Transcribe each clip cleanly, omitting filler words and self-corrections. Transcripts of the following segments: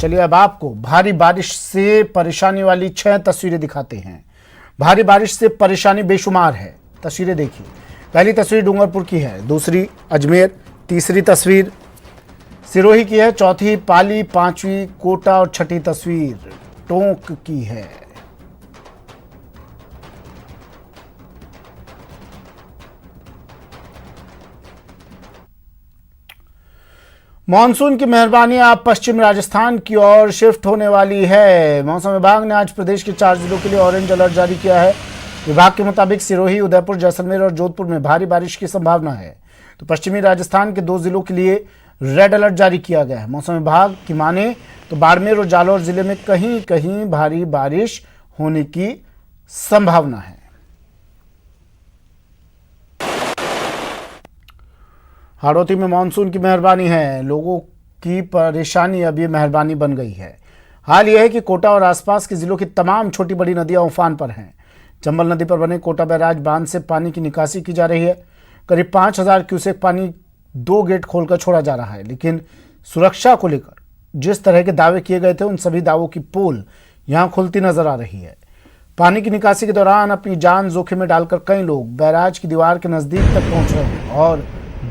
चलिए अब आपको भारी बारिश से परेशानी वाली 6 तस्वीरें दिखाते हैं। भारी बारिश से परेशानी बेशुमार है। तस्वीरें देखिए। पहली तस्वीर डूंगरपुर की है, दूसरी अजमेर, तीसरी तस्वीर सिरोही की है, चौथी पाली, पांचवी कोटा और छठी तस्वीर टोंक की है। मानसून की मेहरबानी अब पश्चिम राजस्थान की ओर शिफ्ट होने वाली है। मौसम विभाग ने आज प्रदेश के 4 जिलों के लिए ऑरेंज अलर्ट जारी किया है। विभाग के मुताबिक सिरोही, उदयपुर, जैसलमेर और जोधपुर में भारी बारिश की संभावना है, तो पश्चिमी राजस्थान के 2 जिलों के लिए रेड अलर्ट जारी किया गया है। मौसम विभाग की माने तो बाड़मेर और जालौर जिले में कहीं कहीं भारी बारिश होने की संभावना है। हाड़ौती में मानसून की मेहरबानी है, लोगों की परेशानी अब ये मेहरबानी बन गई है। हाल यह है कि कोटा और आसपास के जिलों की तमाम छोटी बड़ी नदियां उफान पर हैं। चंबल नदी पर बने कोटा बैराज बांध से पानी की निकासी की जा रही है। करीब 5000 क्यूसेक पानी 2 गेट खोलकर छोड़ा जा रहा है, लेकिन सुरक्षा को लेकर जिस तरह के दावे किए गए थे उन सभी दावों की पोल यहां खुलती नजर आ रही है। पानी की निकासी के दौरान अपनी जान जोखिम में डालकर कई लोग बैराज की दीवार के नजदीक तक पहुंच रहे हैं और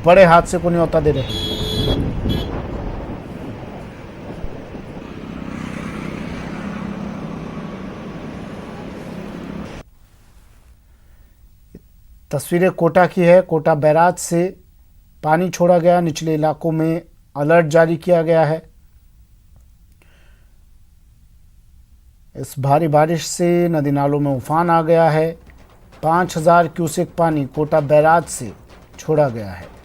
बड़े हादसे को न्योता दे रहे हैं। तस्वीरें कोटा की है। कोटा बैराज से पानी छोड़ा गया, निचले इलाकों में अलर्ट जारी किया गया है। इस भारी बारिश से नदी नालों में उफान आ गया है। 5000 क्यूसेक पानी कोटा बैराज से छोड़ा गया है।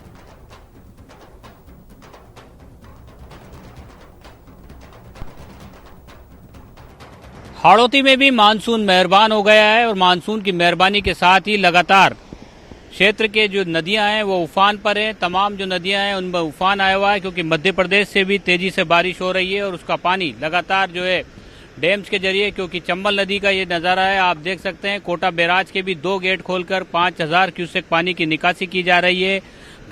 हाड़ौती में भी मानसून मेहरबान हो गया है और मानसून की मेहरबानी के साथ ही लगातार क्षेत्र के जो नदियां हैं वो उफान पर हैं। तमाम जो नदियां हैं उनमें उफान आया हुआ है, क्योंकि मध्य प्रदेश से भी तेजी से बारिश हो रही है और उसका पानी लगातार जो है डैम्स के जरिए, क्योंकि चंबल नदी का ये नजारा है, आप देख सकते हैं कोटा बैराज के भी 2 गेट खोलकर 5000 क्यूसेक पानी की निकासी की जा रही है।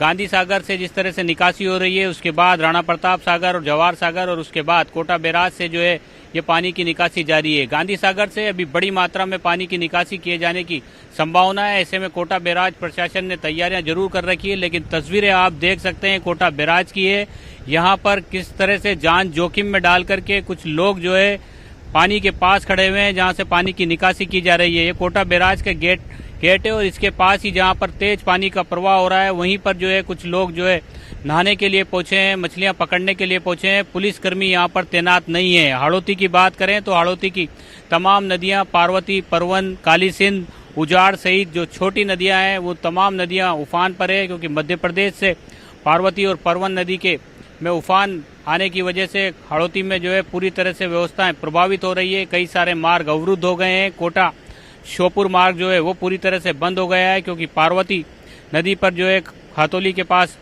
गांधी सागर से जिस तरह से निकासी हो रही है, उसके बाद राणा प्रताप सागर और जवाहर सागर और उसके बाद कोटा बैराज से जो है ये पानी की निकासी जारी है। गांधी सागर से अभी बड़ी मात्रा में पानी की निकासी किए जाने की संभावना है। ऐसे में कोटा बैराज प्रशासन ने तैयारियां जरूर कर रखी है, लेकिन तस्वीरें आप देख सकते हैं कोटा बैराज की है। यहाँ पर किस तरह से जान जोखिम में डाल करके कुछ लोग जो है पानी के पास खड़े हुए हैं, जहाँ से पानी की निकासी की जा रही है। ये कोटा बैराज का गेट है और इसके पास ही जहाँ पर तेज पानी का प्रवाह हो रहा है, वहीं पर जो है कुछ लोग जो है नहाने के लिए पहुंचे हैं, मछलियां पकड़ने के लिए पहुंचे हैं। पुलिसकर्मी यहाँ पर तैनात नहीं है। हाड़ौती की बात करें तो हाड़ौती की तमाम नदियां, पार्वती, परवन, काली सिंध, उजाड़ सहित जो छोटी नदियां हैं वो तमाम नदियां उफान पर है, क्योंकि मध्य प्रदेश से पार्वती और परवन नदी के में उफान आने की वजह से हाड़ौती में जो है पूरी तरह से व्यवस्थाएं प्रभावित हो रही है। कई सारे मार्ग अवरुद्ध हो गए हैं। कोटा श्योपुर मार्ग जो है वो पूरी तरह से बंद हो गया है, क्योंकि पार्वती नदी पर जो है खातौली के पास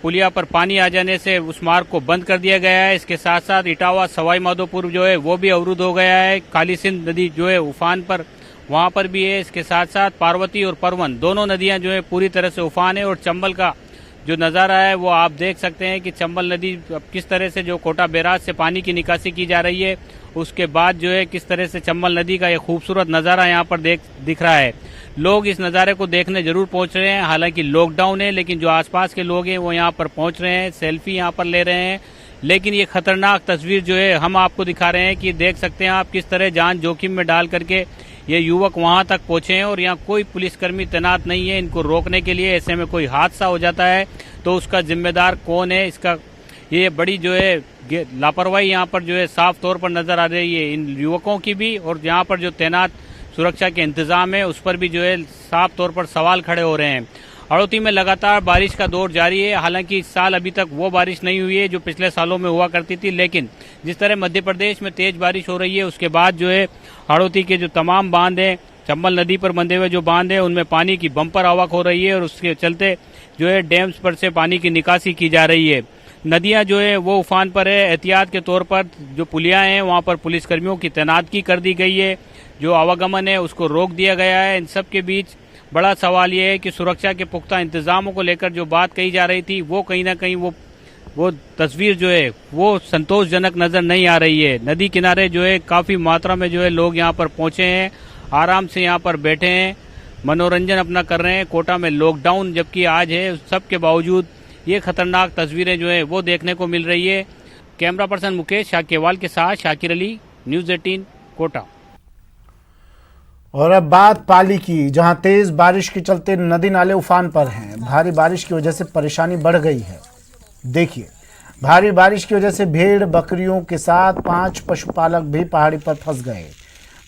पुलिया पर पानी आ जाने से उस मार्ग को बंद कर दिया गया है। इसके साथ साथ इटावा सवाई माधोपुर जो है वो भी अवरुद्ध हो गया है। काली सिंध नदी जो है उफान पर वहां पर भी है। इसके साथ साथ पार्वती और परवन दोनों नदियां जो है पूरी तरह से उफान है। और चंबल का जो नज़ारा है वो आप देख सकते हैं कि चंबल नदी किस तरह से जो कोटा बैराज से पानी की निकासी की जा रही है, उसके बाद जो है किस तरह से चंबल नदी का ये खूबसूरत नज़ारा यहाँ पर दिख रहा है। लोग इस नज़ारे को देखने जरूर पहुँच रहे हैं। हालांकि लॉकडाउन है, लेकिन जो आसपास के लोग हैं वो यहाँ पर पहुँच रहे हैं, सेल्फी यहाँ पर ले रहे हैं। लेकिन ये खतरनाक तस्वीर जो है हम आपको दिखा रहे हैं कि देख सकते हैं आप किस तरह जान जोखिम में डाल करके ये युवक वहां तक पहुंचे हैं और यहाँ कोई पुलिसकर्मी तैनात नहीं है इनको रोकने के लिए। ऐसे में कोई हादसा हो जाता है तो उसका जिम्मेदार कौन है, इसका ये बड़ी जो है लापरवाही यहाँ पर जो है साफ तौर पर नजर आ रही है इन युवकों की भी, और यहाँ पर जो तैनात सुरक्षा के इंतजाम है उस पर भी जो है साफ तौर पर सवाल खड़े हो रहे हैं। हाड़ौती में लगातार बारिश का दौर जारी है। हालांकि इस साल अभी तक वो बारिश नहीं हुई है जो पिछले सालों में हुआ करती थी, लेकिन जिस तरह मध्य प्रदेश में तेज बारिश हो रही है उसके बाद जो है हाड़ौती के जो तमाम बांध हैं, चंबल नदी पर बंधे हुए जो बांध हैं, उनमें पानी की बम्पर आवक हो रही है और उसके चलते जो है डैम्स पर से पानी की निकासी की जा रही है। नदियां जो है वो उफान पर है। एहतियात के तौर पर जो पुलियां हैं वहां पर पुलिसकर्मियों की तैनातगी कर दी गई है। जो आवागमन है उसको रोक दिया गया है। इन सब के बीच बड़ा सवाल ये है कि सुरक्षा के पुख्ता इंतजामों को लेकर जो बात कही जा रही थी वो कहीं ना कहीं वो वो तस्वीर जो है वो संतोषजनक नजर नहीं आ रही है। नदी किनारे जो है काफी मात्रा में जो है लोग यहाँ पर पहुंचे हैं, आराम से यहाँ पर बैठे हैं, मनोरंजन अपना कर रहे हैं। कोटा में लॉकडाउन जबकि आज है, सबके बावजूद ये खतरनाक तस्वीरें जो है वो देखने को मिल रही है। कैमरा पर्सन मुकेश शाकेवाल के साथ शाकिर अली, न्यूज 18 कोटा। और अब बात पाली की, जहां तेज बारिश के चलते नदी नाले उफान पर हैं। भारी बारिश की वजह से परेशानी बढ़ गई है। देखिए, भारी बारिश की वजह से भेड़ बकरियों के साथ 5 पशुपालक भी पहाड़ी पर फंस गए।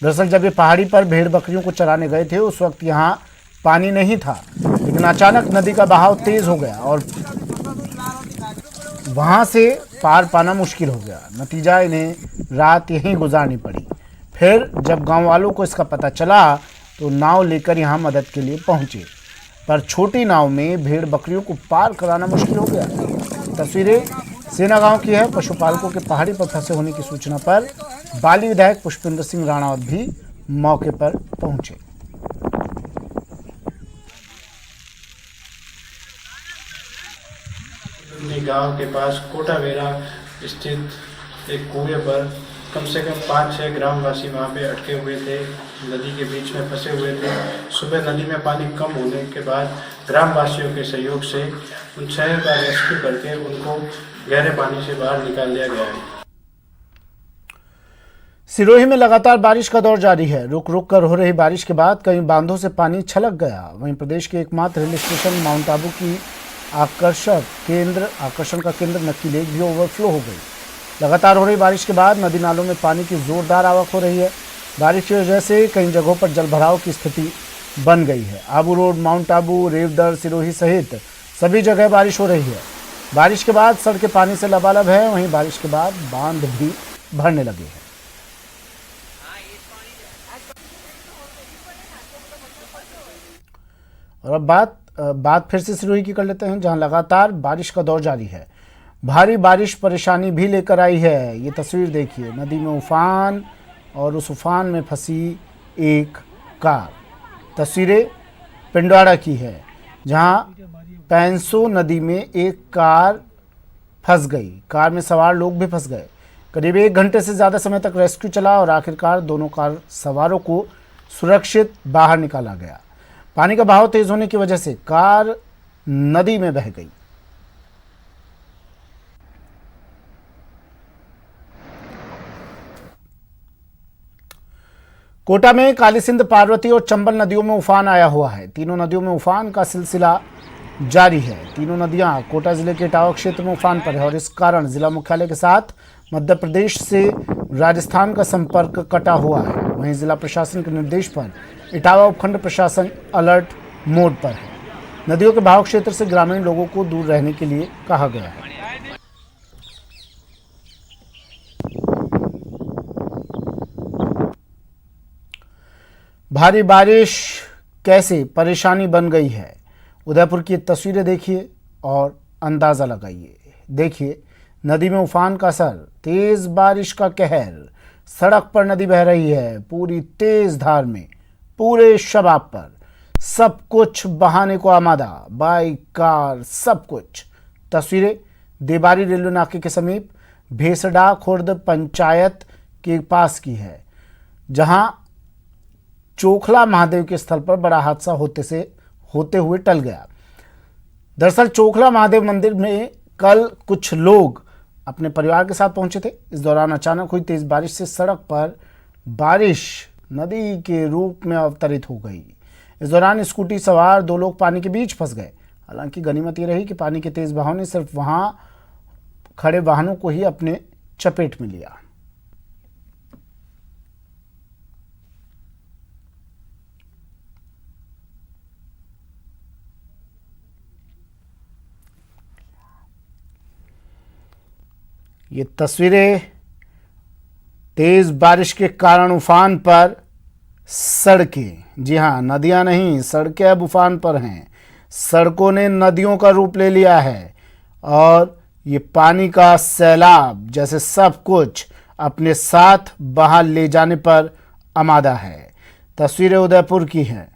दरअसल जब ये पहाड़ी पर भेड़ बकरियों को चराने गए थे उस वक्त यहाँ पानी नहीं था, लेकिन अचानक नदी का बहाव तेज हो गया और वहां से पार पाना मुश्किल हो गया। नतीजा इन्हें रात यहीं गुजारनी पड़ी। फिर जब गांव वालों को इसका पता चला तो नाव लेकर यहां मदद के लिए पहुंचे, पर छोटी नाव में भेड़ बकरियों को पार कराना मुश्किल हो गया। तस्वीरें सेना गांव की है। पशुपालकों के पहाड़ी पर फंसे होने की सूचना पर बाली विधायक पुष्पेंद्र सिंह राणावत भी मौके पर पहुंचे। गांव के पास कोटावेरा स्थित एक कुएं पर कम से कम 5-6 ग्रामवासी वहां पे अटके हुए थे, नदी के बीच में फंसे हुए थे। सुबह नदी में पानी कम होने के बाद ग्रामवासियों के सहयोग से उन 6 का रेस्क्यू करके उनको गहरे पानी से बाहर निकाल लिया गया है। सिरोही में लगातार बारिश का दौर जारी है। रुक रुक कर हो रही बारिश के बाद कई बांधों से पानी छलक गया। वहीं प्रदेश के एकमात्र हिल स्टेशन माउंट आबू की आकर्षण का केंद्र नक्की लेक भी ओवरफ्लो हो गई। लगातार हो रही बारिश के बाद नदी नालों में पानी की जोरदार आवक हो रही है। बारिश की वजह से कई जगहों पर जलभराव की स्थिति बन गई है। आबू रोड, माउंट आबू, रेवदर, सिरोही सहित सभी जगह बारिश हो रही है। बारिश के बाद सड़कें पानी से लबालब है। वहीं बारिश के बाद बांध भी भरने लगे हैं। और अब बात फिर से सिरोही की कर लेते हैं, जहां लगातार बारिश का दौर जारी है। भारी बारिश परेशानी भी लेकर आई है। ये तस्वीर देखिए, नदी में उफान और उस उफान में फंसी एक कार। तस्वीरें पिंडवाड़ा की है, जहां पैंसो नदी में एक कार फंस गई। कार में सवार लोग भी फंस गए। करीब 1 घंटे से ज़्यादा समय तक रेस्क्यू चला और आखिरकार दोनों कार सवारों को सुरक्षित बाहर निकाला गया। पानी का बहाव तेज होने की वजह से कार नदी में बह गई। कोटा में काली सिंध, पार्वती और चंबल नदियों में उफान आया हुआ है। तीनों नदियों में उफान का सिलसिला जारी है। तीनों नदियां कोटा जिले के इटावा क्षेत्र में उफान पर है और इस कारण जिला मुख्यालय के साथ मध्य प्रदेश से राजस्थान का संपर्क कटा हुआ है। वहीं जिला प्रशासन के निर्देश पर इटावा उपखंड प्रशासन अलर्ट मोड पर है। नदियों के बहाव क्षेत्र से ग्रामीण लोगों को दूर रहने के लिए कहा गया है। भारी बारिश कैसे परेशानी बन गई है, उदयपुर की तस्वीरें देखिए और अंदाजा लगाइए। देखिए, नदी में उफान का असर, तेज बारिश का कहर। सड़क पर नदी बह रही है पूरी तेज धार में, पूरे शबाब पर। सब कुछ बहाने को आमादा, बाइक, कार, सब कुछ। तस्वीरें देबारी रेलवे नाके के समीप भेसडा खुर्द पंचायत के पास की है, जहां चोखला महादेव के स्थल पर बड़ा हादसा होते हुए टल गया। दरअसल चोखला महादेव मंदिर में कल कुछ लोग अपने परिवार के साथ पहुंचे थे। इस दौरान अचानक हुई तेज बारिश से सड़क पर बारिश नदी के रूप में अवतरित हो गई। इस दौरान स्कूटी सवार 2 लोग पानी के बीच फंस गए। हालांकि गनीमत ये रही कि पानी के तेज बहाव ने सिर्फ वहां खड़े वाहनों को ही अपने चपेट में लिया। ये तस्वीरें तेज बारिश के कारण उफान पर सड़कें, जी हाँ, नदियां नहीं, सड़कें अब उफान पर हैं। सड़कों ने नदियों का रूप ले लिया है और ये पानी का सैलाब जैसे सब कुछ अपने साथ बहा ले जाने पर आमादा है। तस्वीरें उदयपुर की हैं।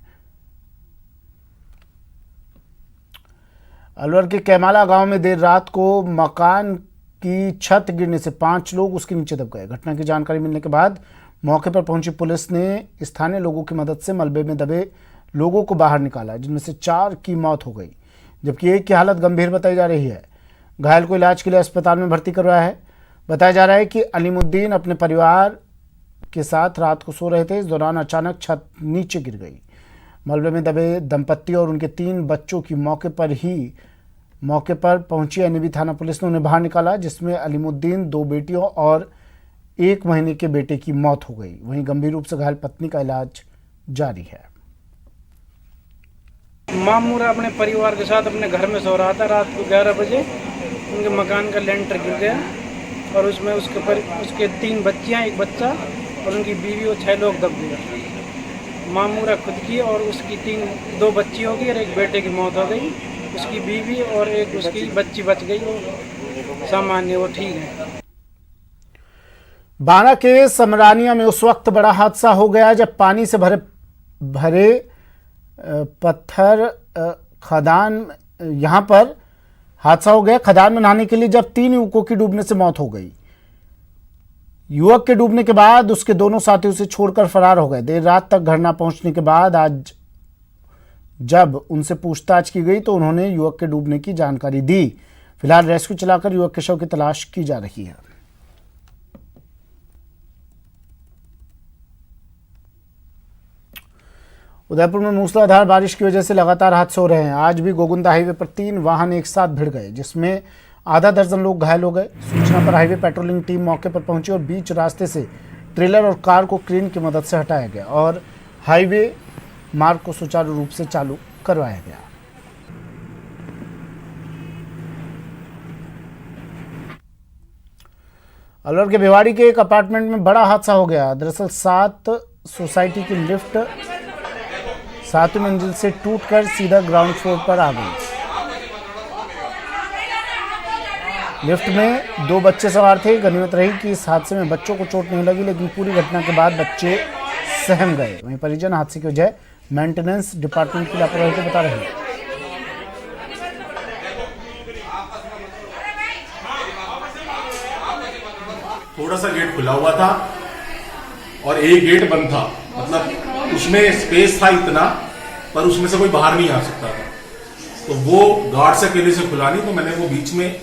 अलवर के कैमाला गांव में देर रात को मकान की छत गिरने से 5 लोग उसके नीचे दब गए। घटना की जानकारी मिलने के बाद मौके पर पहुंची पुलिस ने स्थानीय लोगों की मदद से मलबे में दबे लोगों को बाहर निकाला, जिनमें से 4 की मौत हो गई, जबकि एक की हालत गंभीर बताई जा रही है। घायल को इलाज के लिए अस्पताल में भर्ती करवाया है। बताया जा रहा है कि अलीमुद्दीन अपने परिवार के साथ रात को सो रहे थे। इस दौरान अचानक छत नीचे गिर गई। मलबे में दबे दंपत्ति और उनके 3 बच्चों की मौके पर पहुंची एनएबी थाना पुलिस ने उन्हें बाहर निकाला, जिसमें अलीमुद्दीन 2 बेटियों और 1 महीने के बेटे की मौत हो गई। वहीं गंभीर रूप से घायल पत्नी का इलाज जारी है। मामूरा अपने परिवार के साथ अपने घर में सो रहा था। रात को 11 बजे उनके मकान का लेंटर गिर गया और उसमें उसके 3 बच्चियां, 1 बच्चा और उनकी बीवी और 6 लोग दब गए। मामूरा खुद की और उसकी 2 बच्चियों की और 1 बेटे की मौत हो गई। उसकी बीवी और एक उसकी बच्ची बच गई, वो सामान्य, वो ठीक है। बारा के समरानिया में उस वक्त बड़ा हादसा हो गया जब पानी से भरे पत्थर खदान, यहां पर हादसा हो गया। खदान में नहाने के लिए जब 3 युवकों की डूबने से मौत हो गई। युवक के डूबने के बाद उसके दोनों साथी उसे छोड़कर फरार हो गए। देर रात तक घर न पहुंचने के बाद आज जब उनसे पूछताछ की गई तो उन्होंने युवक के डूबने की जानकारी दी। फिलहाल रेस्क्यू चलाकर युवक के शव की तलाश की जा रही है। उदयपुर में मूसलाधार बारिश की वजह से लगातार हादसे हो रहे हैं। आज भी गोगुंदा हाईवे पर 3 वाहन एक साथ भिड़ गए, जिसमें आधा दर्जन लोग घायल हो गए। सूचना पर हाईवे पेट्रोलिंग टीम मौके पर पहुंची और बीच रास्ते से ट्रेलर और कार को क्रेन की मदद से हटाया गया और हाईवे मार्ग को सुचारू रूप से चालू करवाया गया। अलवर के भिवाड़ी के एक अपार्टमेंट में बड़ा हादसा हो गया। दरअसल 7 सोसाइटी की लिफ्ट 7वीं मंजिल से टूटकर सीधा ग्राउंड फ्लोर पर आ गई। लिफ्ट में 2 बच्चे सवार थे। गनीमत रही कि इस हादसे में बच्चों को चोट नहीं लगी, लेकिन पूरी घटना के बाद बच्चे सहम गए। वहीं परिजन हादसे की वजह मेंटेनेंस डिपार्टमेंट की लापरवाही को बता रहे हैं। थोड़ा सा गेट खुला हुआ था और एक गेट बंद था, मतलब उसमें स्पेस था इतना, पर उसमें से कोई बाहर नहीं आ सकता था। तो वो गार्ड से अकेले से खुला नहीं, तो मैंने वो बीच में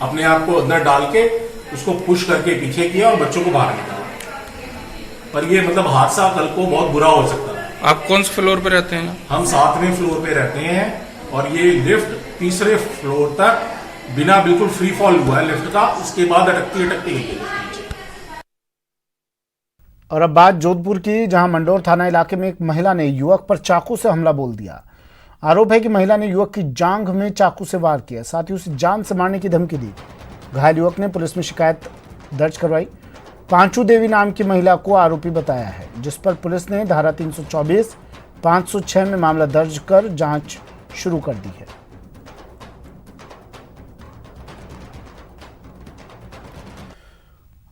अपने आप को अंदर डाल के उसको पुश करके पीछे किया और बच्चों को बाहर निकाला। पर ये मतलब हादसा कल को बहुत बुरा हो सकता है। आप कौन से फ्लोर पे रहते हैं? हम 7वें फ्लोर पे रहते हैं और ये लिफ्ट 3रे फ्लोर तक बिना बिल्कुल फ्री फॉल हुआ है लिफ्ट का, उसके बाद अटकती गई है। और अब बात जोधपुर की, जहां मंडोर थाना इलाके में एक महिला ने युवक पर चाकू से हमला बोल दिया। आरोप है कि महिला ने युवक की जांघ में चाकू से वार किया, साथ ही उसे जान से मारने की धमकी दी। घायल युवक ने पुलिस में शिकायत दर्ज करवाई। पांचू देवी नाम की महिला को आरोपी बताया है, जिस पर पुलिस ने धारा 324, 506 में मामला दर्ज कर जांच शुरू कर दी है।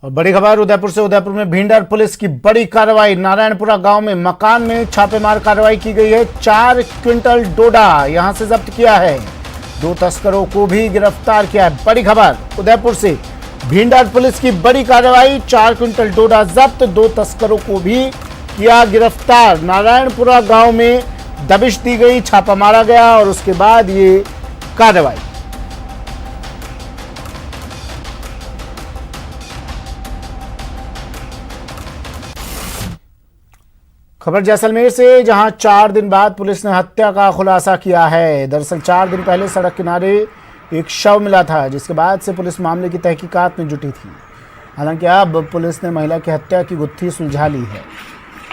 और बड़ी खबर उदयपुर से। उदयपुर में भींडर पुलिस की बड़ी कार्रवाई। नारायणपुरा गांव में मकान में छापेमार कार्रवाई की गई है। 4 क्विंटल डोडा यहां से जब्त किया है। 2 तस्करों को भी गिरफ्तार किया है। बड़ी खबर उदयपुर से, भींडर पुलिस की बड़ी कार्रवाई। 4 क्विंटल डोडा जब्त, 2 तस्करों को भी किया गिरफ्तार। नारायणपुरा गांव में दबिश दी गई, छापा मारा गया और उसके बाद ये कार्रवाई। खबर जैसलमेर से, जहां 4 दिन बाद पुलिस ने हत्या का खुलासा किया है। दरअसल 4 दिन पहले सड़क किनारे एक शव मिला था, जिसके बाद से पुलिस मामले की तहकीकात में जुटी थी। हालांकि अब पुलिस ने महिला की हत्या की गुत्थी सुलझा ली है।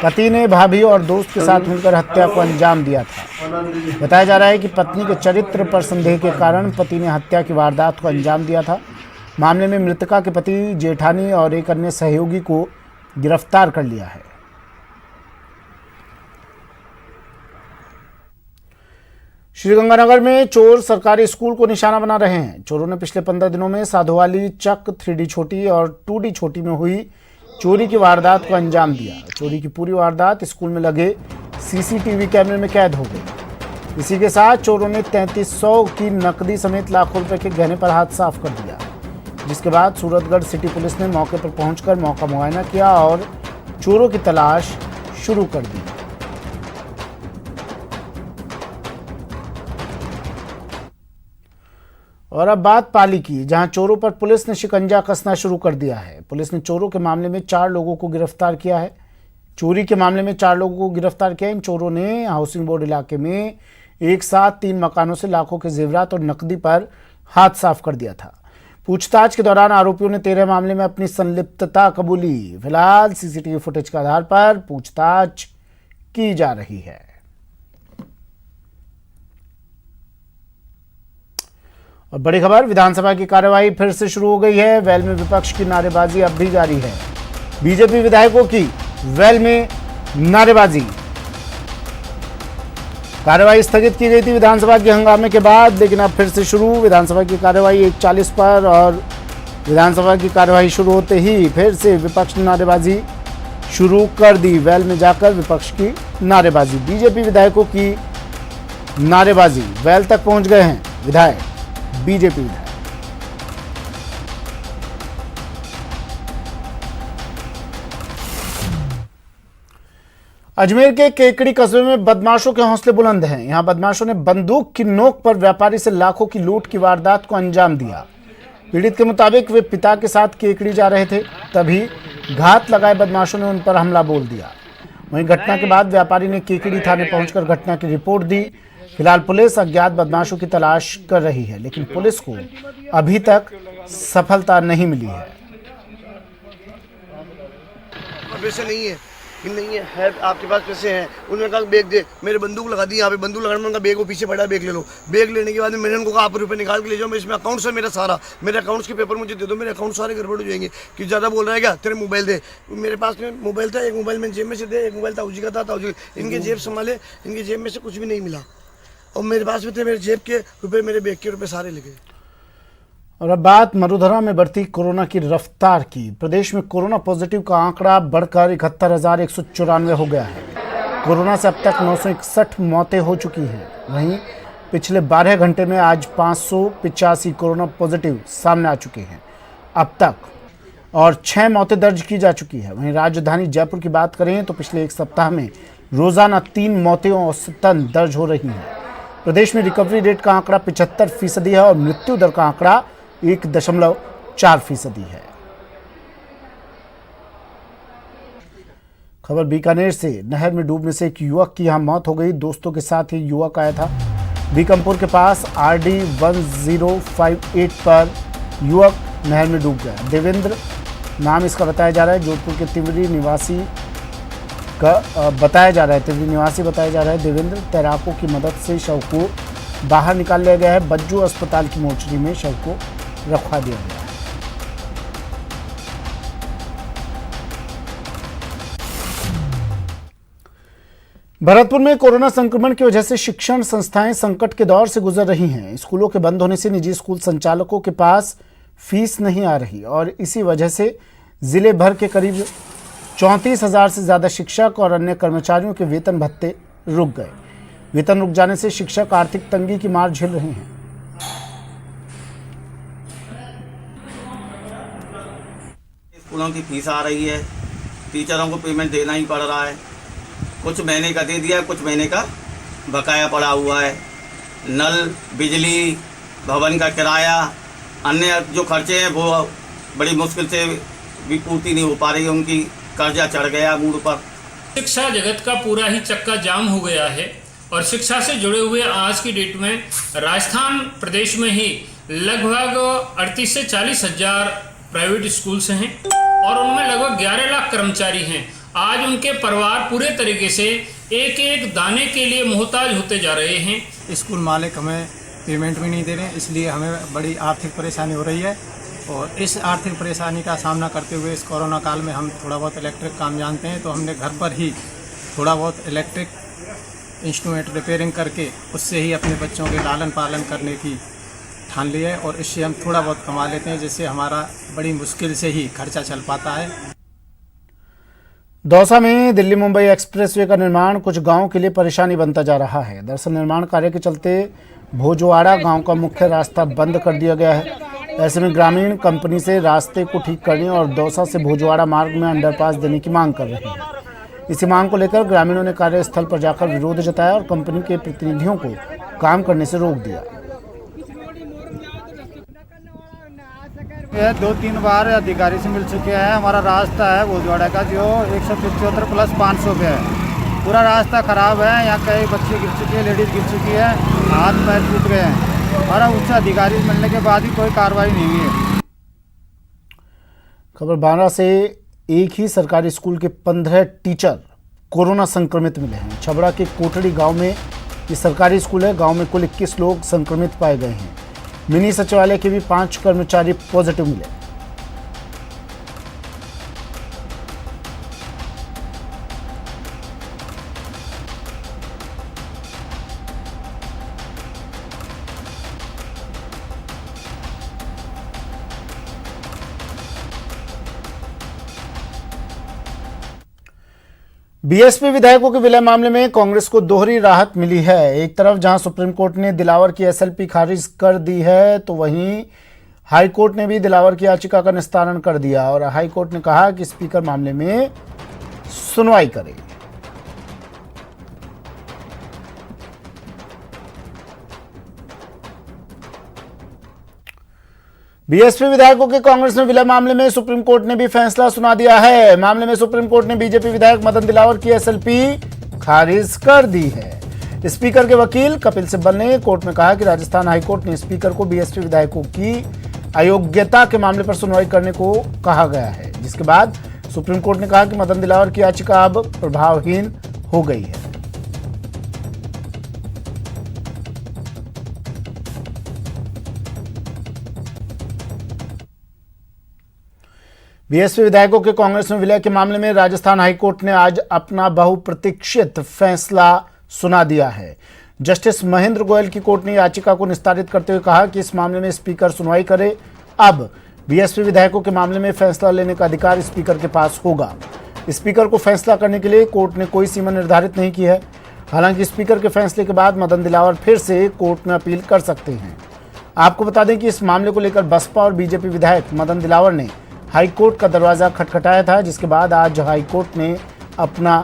पति ने भाभी और दोस्त के साथ मिलकर हत्या को अंजाम दिया था। बताया जा रहा है कि पत्नी के चरित्र पर संदेह के कारण पति ने हत्या की वारदात को अंजाम दिया था। मामले में मृतका के पति, जेठानी और एक अन्य सहयोगी को गिरफ्तार कर लिया है। श्रीगंगानगर में चोर सरकारी स्कूल को निशाना बना रहे हैं। चोरों ने पिछले 15 दिनों में साधुवाली, चक, 3D छोटी और 2D छोटी में हुई चोरी की वारदात को अंजाम दिया। चोरी की पूरी वारदात स्कूल में लगे CCTV कैमरे में कैद हो गई। इसी के साथ चोरों ने 3300 की नकदी समेत लाखों रुपए के गहने पर हाथ साफ कर दिया, जिसके बाद सूरतगढ़ सिटी पुलिस ने मौके पर पहुंचकर मौका मुआयना किया और चोरों की तलाश शुरू कर दी। और अब बात पाली की, जहां चोरों पर पुलिस ने शिकंजा कसना शुरू कर दिया है। पुलिस ने चोरों के मामले में 4 लोगों को गिरफ्तार किया है। चोरी के मामले में 4 लोगों को गिरफ्तार किया। इन चोरों ने हाउसिंग बोर्ड इलाके में एक साथ 3 मकानों से लाखों के जेवरात और नकदी पर हाथ साफ कर दिया था। पूछताछ के दौरान आरोपियों ने 13 मामले में अपनी संलिप्तता कबूली। फिलहाल सीसीटीवी फुटेज के आधार पर पूछताछ की जा रही है। और बड़ी खबर, विधानसभा की कार्यवाही फिर से शुरू हो गई है। वेल में विपक्ष की नारेबाजी अब भी जारी है। बीजेपी विधायकों की वेल में नारेबाजी। कार्यवाही स्थगित की गई थी विधानसभा के हंगामे के बाद, लेकिन अब फिर से शुरू। विधानसभा की कार्यवाही 1:40 पर और विधानसभा की कार्यवाही शुरू होते ही फिर से विपक्ष ने नारेबाजी शुरू कर दी। वेल में जाकर विपक्ष की नारेबाजी, बीजेपी विधायकों की नारेबाजी। वेल तक पहुंच गए हैं विधायक, बीजेपी विधायक। अजमेर के केकड़ी कस्बे में बदमाशों के हौसले बुलंद हैं। यहां बदमाशों ने बंदूक की नोक पर व्यापारी से लाखों की लूट की वारदात को अंजाम दिया। पीड़ित के मुताबिक वे पिता के साथ केकड़ी जा रहे थे, तभी घात लगाए बदमाशों ने उन पर हमला बोल दिया। वहीं घटना के बाद व्यापारी ने केकड़ी थाने पहुंचकर घटना की रिपोर्ट दी। फिलहाल पुलिस अज्ञात बदमाशों की तलाश कर रही है, लेकिन पुलिस को अभी तक सफलता नहीं मिली है। पैसे नहीं है कि नहीं है आपके पास पैसे हैं? उन्होंने कहा बैग दे, मेरे बंदूक लगा दी। यहाँ पे बंदूक लगाने में उनका बैग वो पीछे पड़ा, बैग ले लो। बैग लेने के बाद मैंने उनको कहा आप रुपए निकाल के ले जाओ, मैं इसमें अकाउंट से मेरा सारा, मेरे अकाउंट्स के पेपर मुझे दे दो, मेरे अकाउंट सारे गड़बड़ हो जाएंगे। कि ज़्यादा बोल रहा है क्या, तेरे मोबाइल दे। मेरे पास में मोबाइल था, एक मोबाइल मैंने जेब में से दे, एक मोबाइल ताऊजी का था, ताऊजी इनके जेब संभाले, इनकी जेब में से कुछ भी नहीं मिला। और मेरे पास भी थे मेरे जेब के रुपए, मेरे बैग के रुपए सारे लेके। और अब बात मरुधरा में बढ़ती कोरोना की रफ्तार की। प्रदेश में कोरोना पॉजिटिव का आंकड़ा बढ़कर 71,194 हो गया है। कोरोना से अब तक 961 मौतें हो चुकी हैं। वहीं पिछले 12 घंटे में आज 585 कोरोना पॉजिटिव सामने आ चुके हैं अब तक, और 6 मौतें दर्ज की जा चुकी है। वहीं राजधानी जयपुर की बात करें तो पिछले एक सप्ताह में रोजाना 3 मौतें औसतन दर्ज हो रही हैं। प्रदेश में रिकवरी रेट का आंकड़ा 75% है और मृत्यु दर का आंकड़ा 1.4% है। खबर बीकानेर से, नहर में डूबने से एक युवक की यहां मौत हो गई। दोस्तों के साथ ही युवक आया था। बीकमपुर के पास RD 1058 पर युवक नहर में डूब गया। देवेंद्र नाम इसका बताया जा रहा है। जोधपुर के तिवरी निवासी का बताया जा रहा है। देवेंद्र, तैराकों की मदद से शव को बाहर निकाल लिया गया है। बज्जू अस्पताल की मोर्चरी में शव को रखवा दिया गया है। भरतपुर में कोरोना संक्रमण की वजह से शिक्षण संस्थाएं संकट के दौर से गुजर रही हैं। स्कूलों के बंद होने से निजी स्कूल संचालकों के पास फीस नहीं आ रही और इसी वजह से जिले भर के करीब 34,000 से ज्यादा शिक्षक और अन्य कर्मचारियों के वेतन भत्ते रुक गए। वेतन रुक जाने से शिक्षक आर्थिक तंगी की मार झेल रहे हैं। स्कूलों की फीस आ रही है, टीचरों को पेमेंट देना ही पड़ रहा है। कुछ महीने का दे दिया, कुछ महीने का बकाया पड़ा हुआ है। नल, बिजली, भवन का किराया, अन्य जो खर्चे हैं वो बड़ी मुश्किल से भी पूर्ति नहीं हो पा रही है। उनकी कर्जा चढ़ गया मूड पर। शिक्षा जगत का पूरा ही चक्का जाम हो गया है और शिक्षा से जुड़े हुए आज की डेट में राजस्थान प्रदेश में ही लगभग 38 से 40 हजार प्राइवेट स्कूल्स हैं और उनमें लगभग 11 लाख कर्मचारी हैं। आज उनके परिवार पूरे तरीके से एक एक दाने के लिए मोहताज होते जा रहे हैं। स्कूल मालिक हमें पेमेंट भी नहीं दे रहे हैं, इसलिए हमें बड़ी आर्थिक परेशानी हो रही है। और इस आर्थिक परेशानी का सामना करते हुए इस कोरोना काल में हम थोड़ा बहुत इलेक्ट्रिक काम जानते हैं, तो हमने घर पर ही थोड़ा बहुत इलेक्ट्रिक इंस्ट्रूमेंट रिपेयरिंग करके उससे ही अपने बच्चों के लालन पालन करने की ठान लिया है और इससे हम थोड़ा बहुत कमा लेते हैं, जिससे हमारा बड़ी मुश्किल से ही खर्चा चल पाता है। दौसा में दिल्ली मुंबई एक्सप्रेसवे का निर्माण कुछ गांवों के लिए परेशानी बनता जा रहा है। दरअसल निर्माण कार्य के चलते भोजवाड़ा गांव का मुख्य रास्ता बंद कर दिया गया है। ऐसे में ग्रामीण कंपनी से रास्ते को ठीक करने और दौसा से भोजवाड़ा मार्ग में अंडरपास देने की मांग कर रहे हैं। इसी मांग को लेकर ग्रामीणों ने कार्यस्थल पर जाकर विरोध जताया और कंपनी के प्रतिनिधियों को काम करने से रोक दिया। 2-3 बार अधिकारी से मिल चुके हैं। हमारा रास्ता है भोजवाड़ा का जो 175 प्लस 500 पे है। पूरा रास्ता खराब है। यहाँ कई बच्चे गिर चुके हैं, लेडीज गिर चुकी है, हाथ पैर टूट गए हैं। हमारा उच्च अधिकारी मिलने के बाद भी कोई कार्रवाई नहीं हुई है। खबर बांदा से एक ही सरकारी स्कूल के 15 टीचर कोरोना संक्रमित मिले हैं। छबड़ा के कोटड़ी गांव में ये सरकारी स्कूल है। गांव में कुल 21 लोग संक्रमित पाए गए हैं। मिनी सचिवालय के भी 5 कर्मचारी पॉजिटिव मिले। बीएसपी विधायकों के विलय मामले में कांग्रेस को दोहरी राहत मिली है। एक तरफ जहां सुप्रीम कोर्ट ने दिलावर की एसएलपी खारिज कर दी है, तो वहीं हाई कोर्ट ने भी दिलावर की याचिका का निस्तारण कर दिया और हाई कोर्ट ने कहा कि स्पीकर मामले में सुनवाई करे। बीएसपी विधायकों के कांग्रेस में विलय मामले में सुप्रीम कोर्ट ने भी फैसला सुना दिया है। मामले में सुप्रीम कोर्ट ने बीजेपी विधायक मदन दिलावर की एसएलपी खारिज कर दी है। स्पीकर के वकील कपिल सिब्बल ने कोर्ट में कहा कि राजस्थान हाईकोर्ट ने स्पीकर को बीएसपी विधायकों की अयोग्यता के मामले पर सुनवाई करने को कहा गया है, जिसके बाद सुप्रीम कोर्ट ने कहा कि मदन दिलावर की याचिका अब प्रभावहीन हो गई है। बीएसपी विधायकों के कांग्रेस में विलय के मामले में राजस्थान हाईकोर्ट ने आज अपना बहुप्रतीक्षित फैसला सुना दिया है। जस्टिस महेंद्र गोयल की कोर्ट ने याचिका को निस्तारित करते हुए कहा कि इस मामले में स्पीकर सुनवाई करे। अब बीएसपी विधायकों के मामले में फैसला लेने का अधिकार स्पीकर के पास होगा। स्पीकर को फैसला करने के लिए कोर्ट ने कोई सीमा निर्धारित नहीं की है। हालांकि स्पीकर के फैसले के बाद मदन दिलावर फिर से कोर्ट में अपील कर सकते हैं। आपको बता दें कि इस मामले को लेकर बसपा और बीजेपी विधायक मदन दिलावर ने हाईकोर्ट का दरवाजा खटखटाया था, जिसके बाद आज हाईकोर्ट ने अपना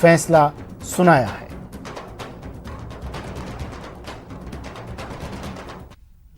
फैसला सुनाया है।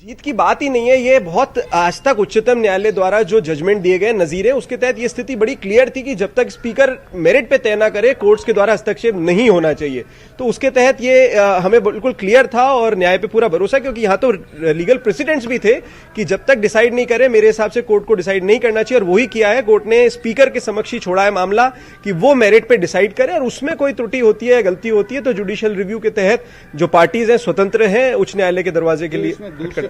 जीत की बात ही नहीं है, ये बहुत आज तक उच्चतम न्यायालय द्वारा जो जजमेंट दिए गए नजीरे, उसके तहत ये स्थिति बड़ी क्लियर थी कि जब तक स्पीकर मेरिट पे तय ना करे कोर्ट्स के द्वारा हस्तक्षेप नहीं होना चाहिए। तो उसके तहत ये हमें बिल्कुल क्लियर था और न्याय पे पूरा भरोसा, क्योंकि यहाँ तो लीगल प्रेसिडेंट्स भी थे कि जब तक डिसाइड नहीं करे मेरे हिसाब से कोर्ट को डिसाइड नहीं करना चाहिए, और वही किया है। कोर्ट ने स्पीकर के समक्ष ही छोड़ा है मामला कि वो मेरिट पे डिसाइड करे, और उसमें कोई त्रुटि होती है, गलती होती है तो जुडिशियल रिव्यू के तहत जो पार्टीज हैं स्वतंत्र हैं उच्च न्यायालय के दरवाजे के लिए।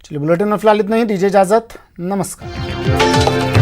चलिए बुलेटिन में फिलहाल इतना ही, दीजिए इजाजत, नमस्कार।